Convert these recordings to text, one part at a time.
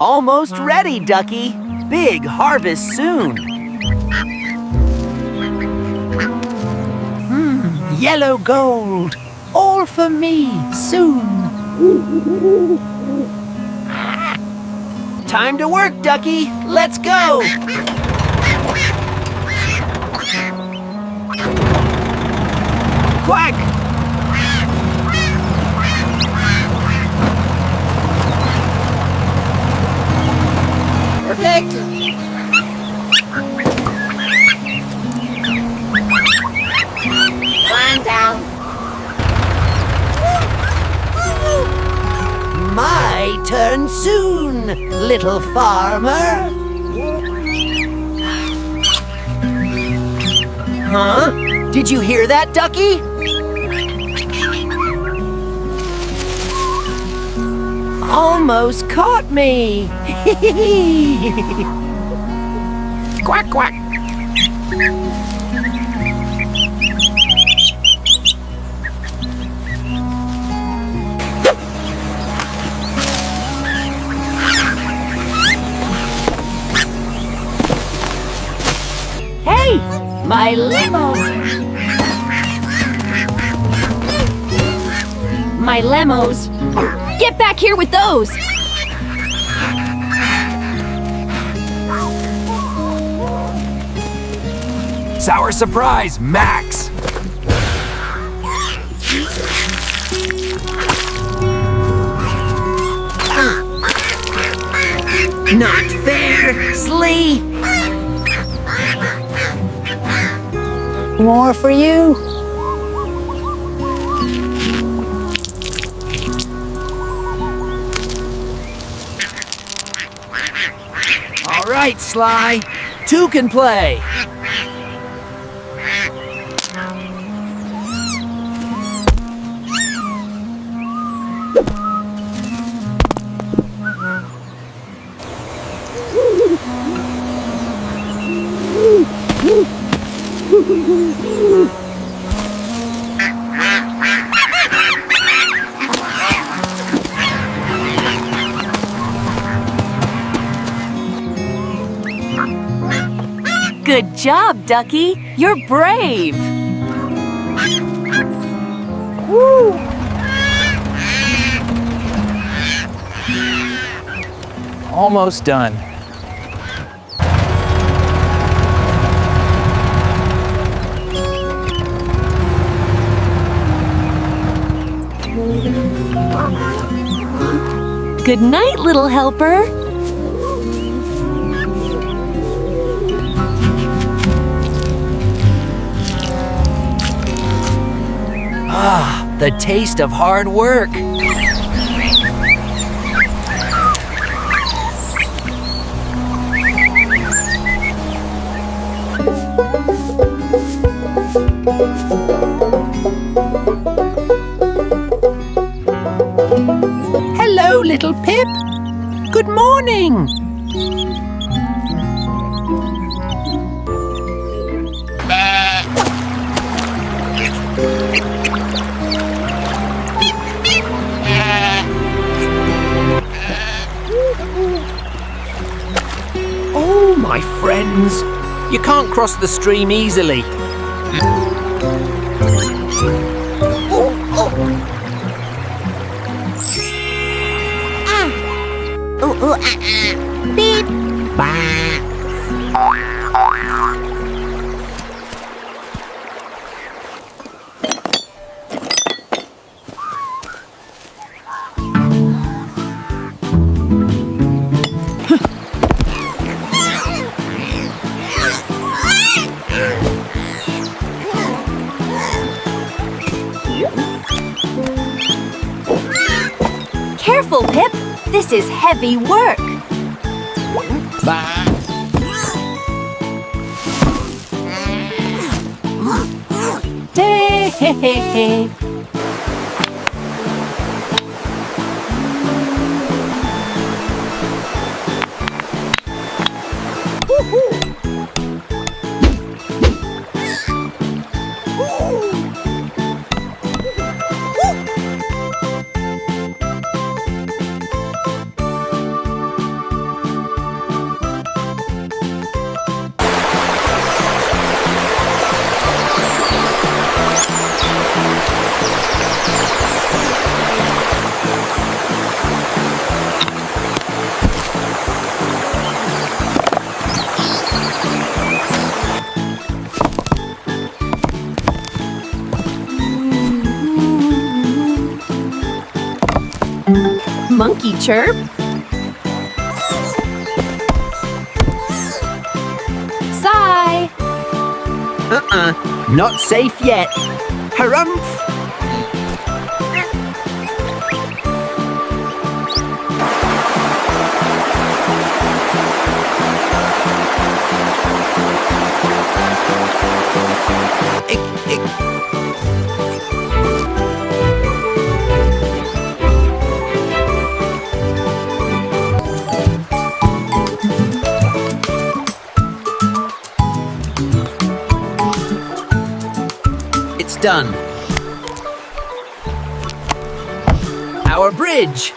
Almost ready, Ducky. Big harvest soon. Yellow gold. All for me soon. Time to work, Ducky. Let's go. Quack. Perfect. One down. My turn soon, little farmer. Huh? Did you hear that, Ducky? Almost caught me. Quack, quack. Hey, my limo. My lemos. Get back here with those! Sour surprise, Max! Not fair, Slee. More for you. All right, Sly. Two can play. Good job, Ducky. You're brave. Woo! Almost done. Good night, little helper. Ah, the taste of hard work. Hello, little Pip. Good morning. Oh, my friends. You can't cross the stream easily. Beep. Careful, Pip. This is heavy work. Hey. Chirp. Sigh. Not safe yet. Harumph! It's done. Our bridge.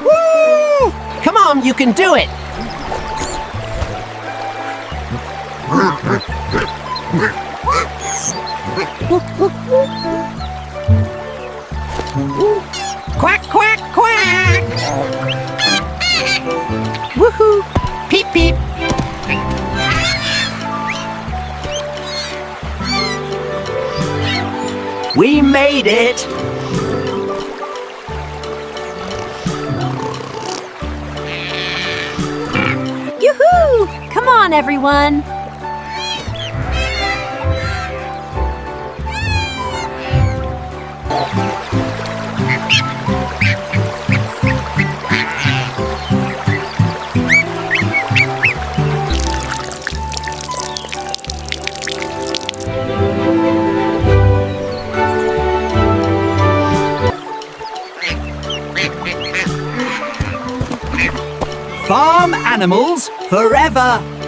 Woo! Come on, you can do it. Quack, quack, quack! Woohoo! Peep, peep! We made it! Yoo-hoo! Come on, everyone. Farm animals forever!